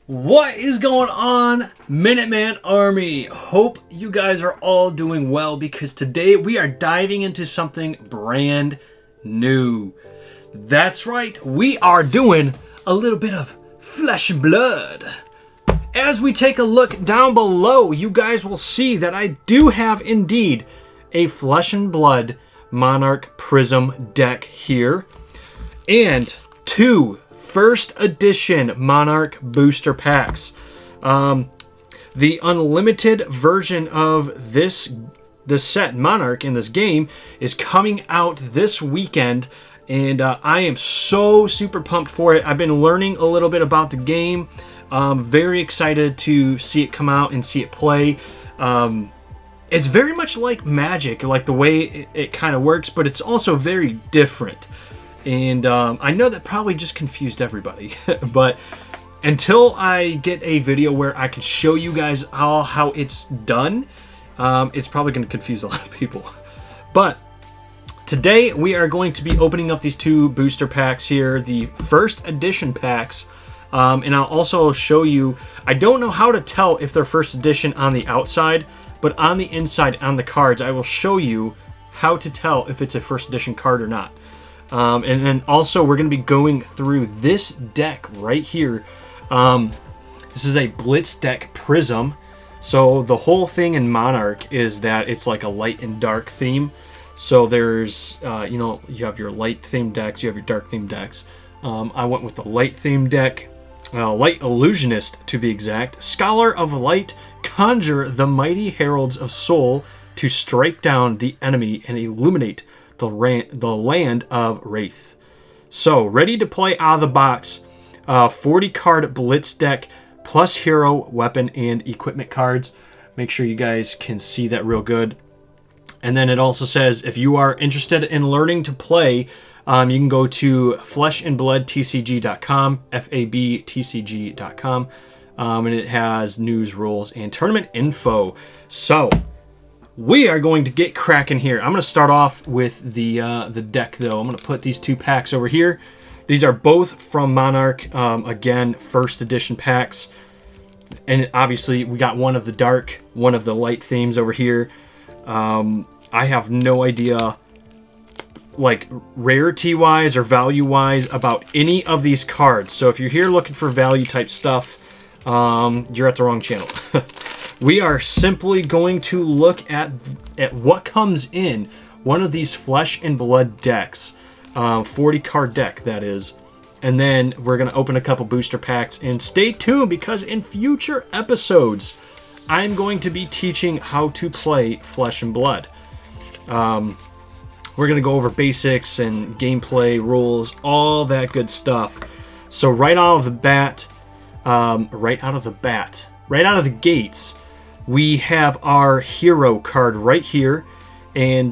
What is going on, Minuteman Army? Hope you guys are all doing well because today we are diving into something brand new. That's right, we are doing a little bit of flesh and blood. As we take a look down below, you guys will see that I do have indeed a flesh and blood Monarch Prism deck here and two first edition Monarch booster packs. The unlimited version of this set Monarch in this game is coming out this weekend, and I am so super pumped for it. I've been learning a little bit about the game. Very excited to see it come out and see it play. It's very much like Magic, like the way it kind of works, but it's also very different. And I know that probably just confused everybody, but until I get a video where I can show you guys how it's done, it's probably going to confuse a lot of people. But today we are going to be opening up these two booster packs here, the first edition packs, and I'll also show you, I don't know how to tell if they're first edition on the outside, but on the inside, on the cards, I will show you how to tell if it's a first edition card or not. And then also we're going to be going through this deck right here. This is a Blitz deck Prism. So the whole thing in Monarch is that it's like a light and dark theme. So there's, you have your light themed decks, you have your dark themed decks. I went with the light themed deck, Light Illusionist to be exact. Scholar of Light, conjure the mighty heralds of soul to strike down the enemy and illuminate the land of Wraith. So, ready to play out of the box. 40 card Blitz deck plus hero, weapon, and equipment cards. Make sure you guys can see that real good. And then it also says if you are interested in learning to play, you can go to fleshandbloodtcg.com, FABTCG.com, and it has news, rules, and tournament info. So, we are going to get cracking here. I'm going to start off with the deck, though. I'm going to put these two packs over here. These are both from Monarch. Again, first edition packs. And obviously, we got one of the dark, one of the light themes over here. I have no idea, like, rarity-wise or value-wise about any of these cards. So if you're here looking for value-type stuff, you're at the wrong channel. We are simply going to look at what comes in one of these flesh and blood decks, 40 card deck that is, and then we're going to open a couple booster packs. And stay tuned because in future episodes I'm going to be teaching how to play flesh and blood. We're going to go over basics and gameplay rules, all that good stuff. So right out of the gates, we have our hero card right here, and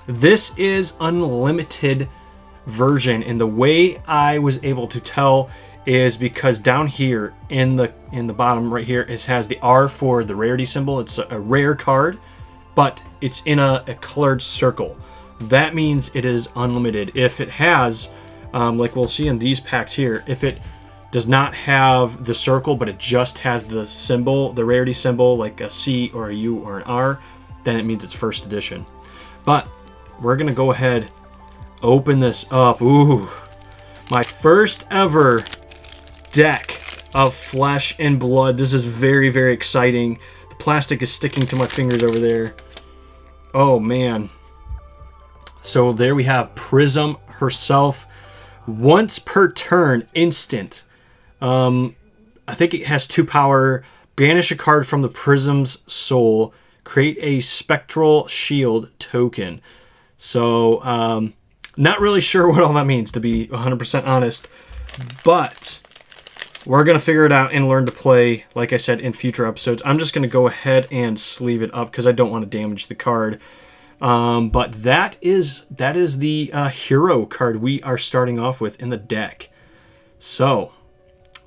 this is unlimited version. And the way I was able to tell is because down here in the bottom right here, it has the R for the rarity symbol. It's a rare card, but it's in a colored circle. That means it is unlimited. If it has, like we'll see in these packs here, if it does not have the circle, but it just has the symbol, the rarity symbol, like a C or a U or an R, then it means it's first edition. But we're going to go ahead, open this up. Ooh, my first ever deck of flesh and blood. This is very, very exciting. The plastic is sticking to my fingers over there. Oh, man. So there we have Prism herself. Once per turn, instant. I think it has 2 power. Banish a card from the Prism's soul. Create a spectral shield token. So, not really sure what all that means, to be 100% honest. But we're going to figure it out and learn to play, like I said, in future episodes. I'm just going to go ahead and sleeve it up because I don't want to damage the card. But that is the hero card we are starting off with in the deck. So,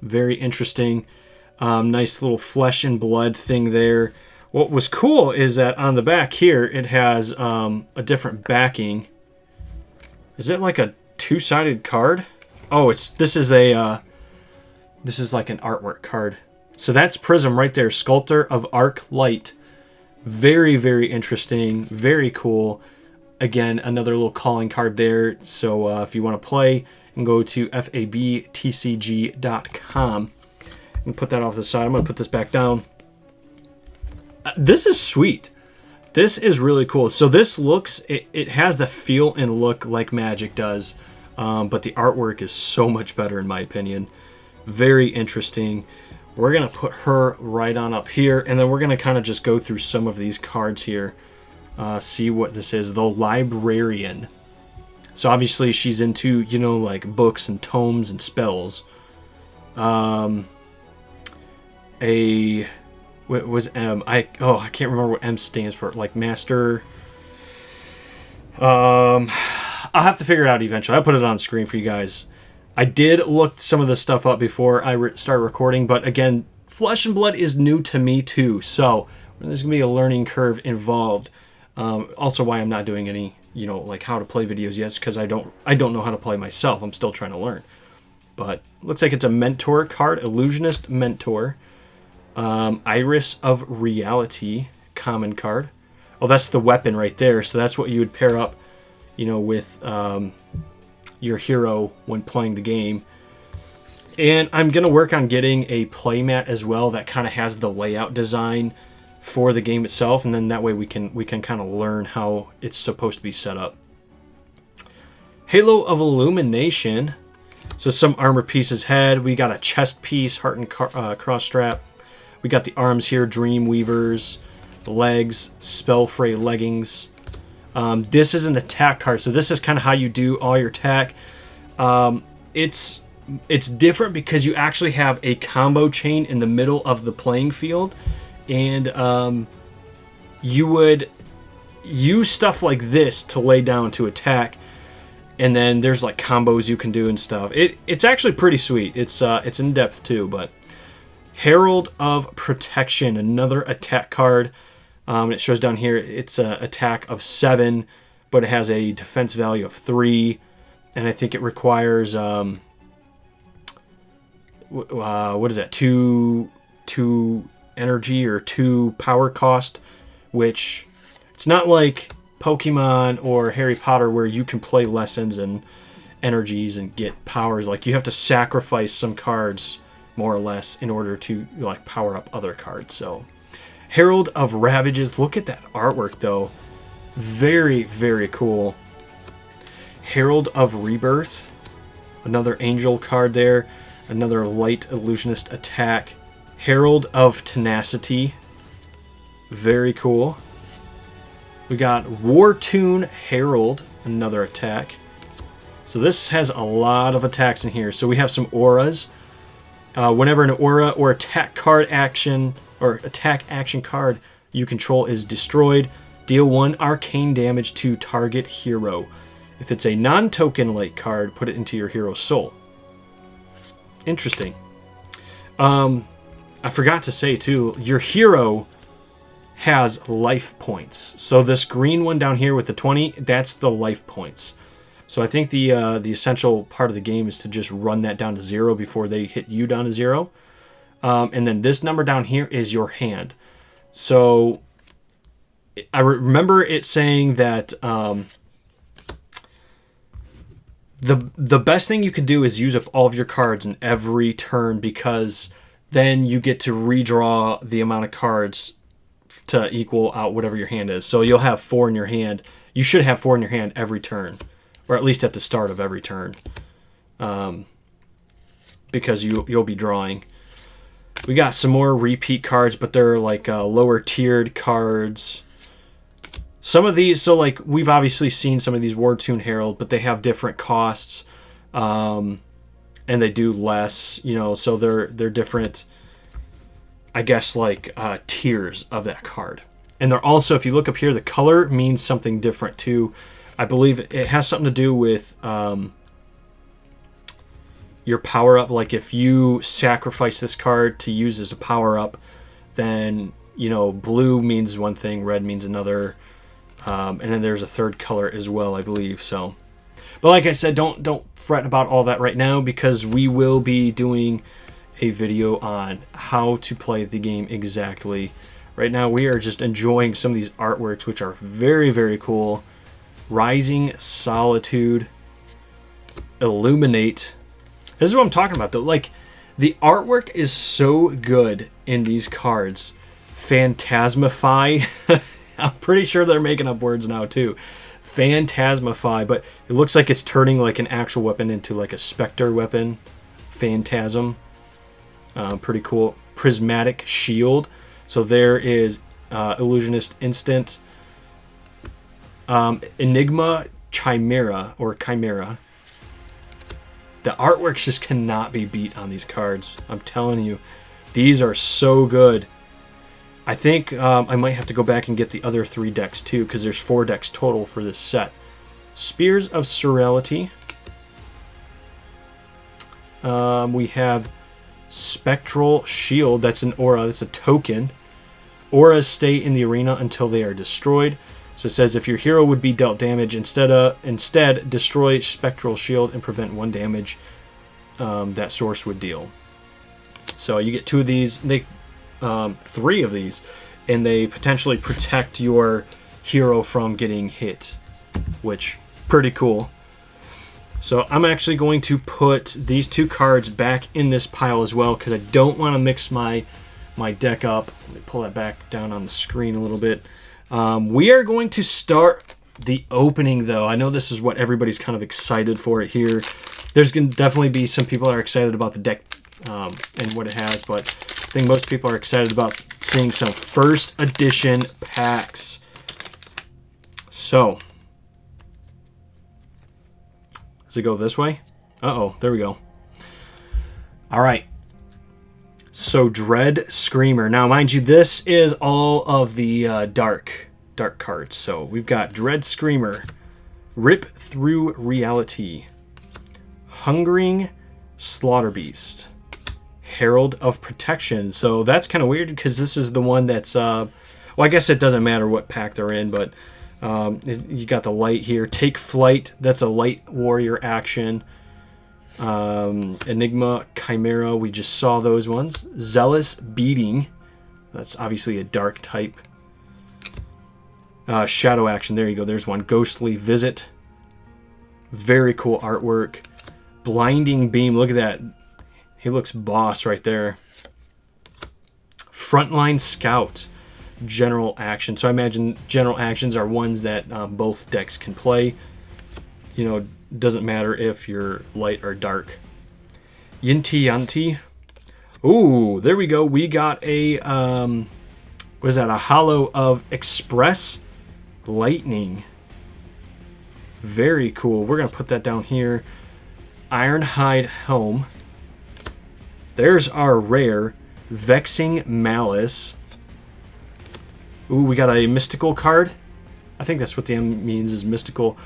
very interesting. Nice little flesh and blood thing there. What was cool is that on the back here, it has a different backing. Is it like a two-sided card? Oh, this is a This is like an artwork card. So that's Prism right there. Sculptor of Arc Light. Very, very interesting. Very cool. Again, another little calling card there. So if you want to play, you can go to fabtcg.com and put that off the side. I'm going to put this back down. This is sweet. This is really cool. So this looks, it has the feel and look like Magic does. But the artwork is so much better in my opinion. Very interesting. We're going to put her right on up here. And then we're going to kind of just go through some of these cards here. See what this is. The Librarian. So obviously she's into, you know, like books and tomes and spells. What was M? I can't remember what M stands for. Like master. I'll have to figure it out eventually. I'll put it on screen for you guys. I did look some of this stuff up before I started recording, but again, Flesh and Blood is new to me too, so there's gonna be a learning curve involved. Also, why I'm not doing any, you know, like how to play videos yet, because I don't know how to play myself. I'm still trying to learn. But looks like it's a mentor card, Illusionist Mentor, Iris of Reality, common card. Oh, that's the weapon right there. So that's what you would pair up, you know, with your hero when playing the game. And I'm going to work on getting a playmat as well that kind of has the layout design for the game itself, and then that way we can kind of learn how it's supposed to be set up. Halo of Illumination. So some armor pieces head. We got a chest piece, heart and cross strap. We got the arms here, Dream Weavers, legs, Spellfray leggings. This is an attack card, so this is kind of how you do all your attack. It's different because you actually have a combo chain in the middle of the playing field, and you would use stuff like this to lay down to attack, and then there's like combos you can do and stuff. It's actually pretty sweet. It's in depth too. But Herald of Protection, another attack card. It shows down here it's an attack of 7, but it has a defense value of 3, and I think it requires what is that? 2 energy or 2 power cost, which it's not like Pokemon or Harry Potter where you can play lessons and energies and get powers. Like you have to sacrifice some cards more or less in order to like power up other cards. So Herald of Ravages. Look at that artwork though. Very, very cool. Herald of Rebirth. Another angel card there. Another light illusionist attack. Herald of Tenacity. Very cool. We got Wartune Herald. Another attack. So this has a lot of attacks in here. So we have some auras. Whenever an aura or attack card action or attack action card you control is destroyed, deal 1 arcane damage to target hero. If it's a non-token light card, put it into your hero's soul. Interesting. I forgot to say too, your hero has life points. So this green one down here with the 20, that's the life points. So I think the essential part of the game is to just run that down to 0 before they hit you down to 0. And then this number down here is your hand. So I remember it saying that the best thing you can do is use up all of your cards in every turn, because then you get to redraw the amount of cards to equal out whatever your hand is. So you'll have 4 in your hand. You should have 4 in your hand every turn, or at least at the start of every turn, because you'll be drawing. We got some more repeat cards, but they're like lower tiered cards. Some of these, so like we've obviously seen some of these Wartune Herald, but they have different costs, and they do less, you know. So they're different, I guess, like tiers of that card. And they're also, if you look up here, the color means something different too. I believe it has something to do with your power up. Like if you sacrifice this card to use as a power up, then, you know, blue means one thing, red means another, and then there's a third color as well, I believe. So, but like I said, don't fret about all that right now, because we will be doing a video on how to play the game exactly. Right now we are just enjoying some of these artworks, which are very, very cool. Rising Solitude, Illuminate. This is what I'm talking about though. Like, the artwork is so good in these cards. Phantasmify. I'm pretty sure they're making up words now too. Phantasmify, but it looks like it's turning like an actual weapon into like a specter weapon. Phantasm. Pretty cool. Prismatic Shield. So there is Illusionist Instant. Enigma Chimera, or Chimera. The artworks just cannot be beat on these cards. I'm telling you. These are so good. I think I might have to go back and get the other 3 decks too, because there's 4 decks total for this set. Spears of Surreality. We have Spectral Shield. That's an aura. That's a token. Auras stay in the arena until they are destroyed. So it says if your hero would be dealt damage, instead destroy Spectral Shield and prevent 1 damage that source would deal. So you get 2 of these. They 3 of these, and they potentially protect your hero from getting hit, which pretty cool. So I'm actually going to put these 2 cards back in this pile as well, because I don't want to mix my deck up. Let me pull that back down on the screen a little bit. We are going to start the opening though. I know this is what everybody's kind of excited for here. There's going to definitely be some people that are excited about the deck and what it has, but I think most people are excited about seeing some first edition packs. So, does it go this way? Uh-oh, there we go. All right. So, Dread Screamer. Now, mind you, this is all of the dark cards. So, we've got Dread Screamer, Rip Through Reality, Hungering Slaughterbeast, Herald of Protection. So that's kind of weird because this is the one that's well, I guess it doesn't matter what pack they're in, but you got the light here. Take Flight. That's a light warrior action. Enigma Chimera. We just saw those ones. Zealous Beating. That's obviously a dark type. Shadow action. There you go. There's one. Ghostly Visit. Very cool artwork. Blinding Beam. Look at that. He looks boss right there. Frontline Scout. General action. So I imagine general actions are ones that both decks can play. You know, doesn't matter if you're light or dark. Yinti Yanti. Ooh, there we go. We got a, what is that? A Hollow of Express Lightning. Very cool. We're going to put that down here. Ironhide Helm. There's our rare Vexing Malice. Ooh, we got a mystical card. I think that's what the M means, is mystical.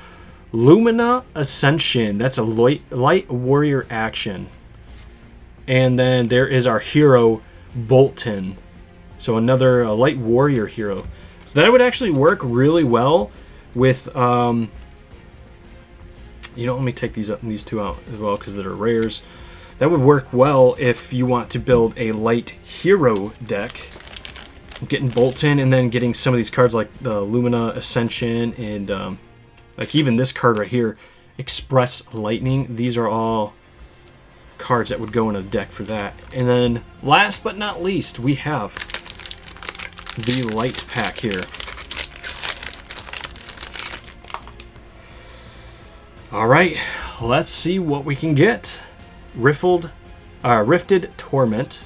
Lumina Ascension. That's a light warrior action. And then there is our hero, Bolton. So another light warrior hero. So that would actually work really well with, you know, let me take these 2 out as well because they're rares. That would work well if you want to build a light hero deck. Getting Bolton and then getting some of these cards like the Lumina Ascension and like even this card right here, Express Lightning. These are all cards that would go in a deck for that. And then last but not least, we have the light pack here. All right, let's see what we can get. Rifted Torment,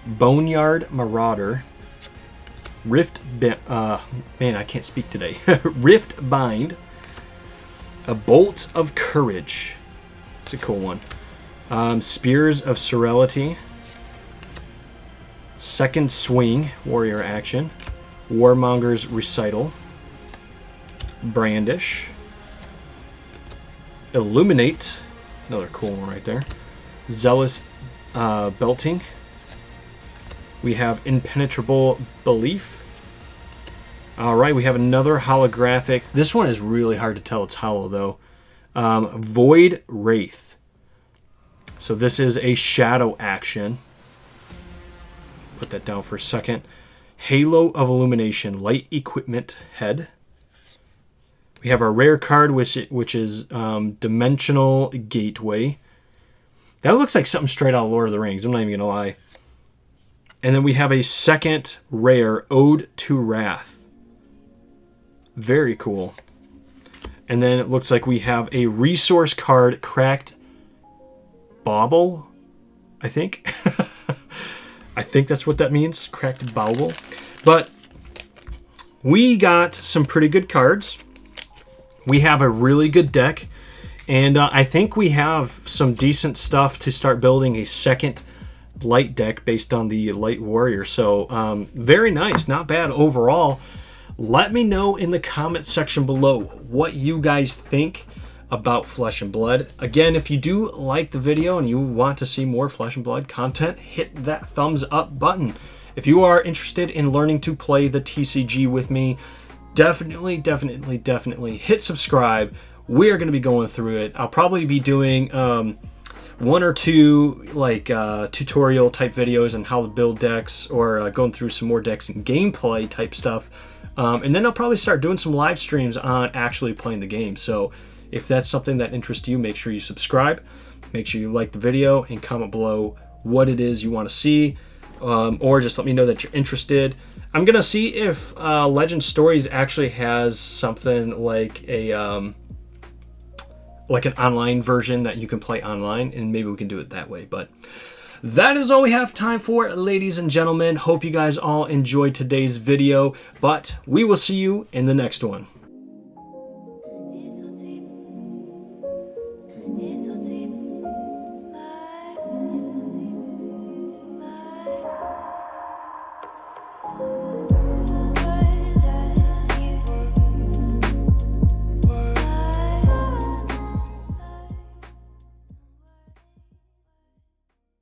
Boneyard Marauder, man, I can't speak today. Rift Bind, a Bolt of Courage. It's a cool one. Spears of Surreality, Second Swing, warrior action, Warmonger's Recital, Brandish, Illuminate, another cool one right there. Zealous Belting. We have Impenetrable Belief. Alright, we have another holographic. This one is really hard to tell it's hollow though. Void Wraith. So this is a shadow action. Put that down for a second. Halo of Illumination, light equipment head. We have our rare card, which is Dimensional Gateway. That looks like something straight out of Lord of the Rings. I'm not even going to lie. And then we have a second rare, Ode to Wrath. Very cool. And then it looks like we have a resource card, Cracked Bauble, I think. I think that's what that means, Cracked Bauble. But we got some pretty good cards. We have a really good deck. And I think we have some decent stuff to start building a second light deck based on the Light Warrior. So very nice, not bad overall. Let me know in the comment section below what you guys think about Flesh and Blood. Again, if you do like the video and you want to see more Flesh and Blood content, hit that thumbs up button. If you are interested in learning to play the TCG with me, definitely hit subscribe. We are going to be going through it. I'll probably be doing one or two like tutorial type videos on how to build decks, or going through some more decks and gameplay type stuff. And then I'll probably start doing some live streams on actually playing the game. So if that's something that interests you, make sure you subscribe, make sure you like the video, and comment below what it is you want to see, or just let me know that you're interested. I'm gonna see if Legend Stories actually has something like a like an online version that you can play online, and maybe we can do it that way. But that is all we have time for, ladies and gentlemen. Hope you guys all enjoyed today's video, but we will see you in the next one.